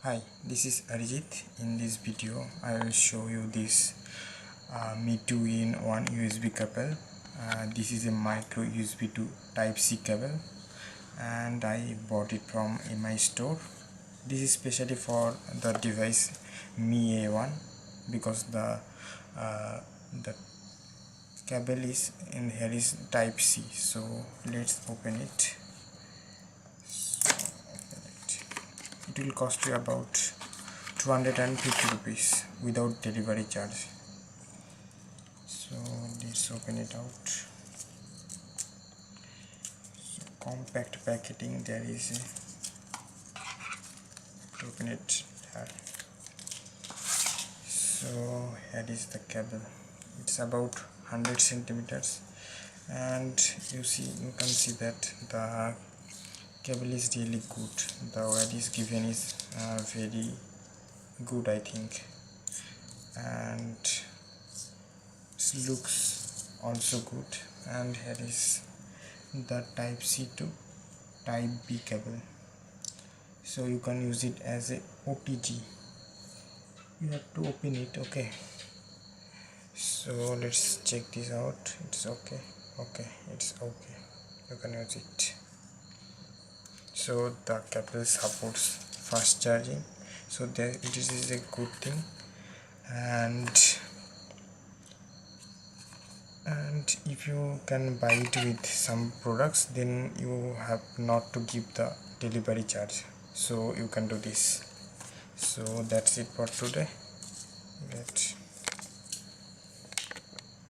Hi, this is Arijit. In this video I will show you this Mi 2-in-1 USB cable. This is a micro USB to Type-C cable and I bought it from my store. This is specially for the device Mi A1 because the cable is in here is Type-C. So let's open it. It will cost you about 250 rupees without delivery charge. So let's open it out. So compact packaging, there is a, open it here. So here is the cable. It's about 100 centimeters and you can see that the cable is really good. The wire is given is very good, I think, and it looks also good. And here is the Type-C to Type-B cable, so you can use it as a OTG. You have to open it. Okay, so let's check this out. It's okay. It's okay, you can use it. So the cable supports fast charging, so this is a good thing. And if you can buy it with some products, then you have not to give the delivery charge, so you can do this. So that's it for today.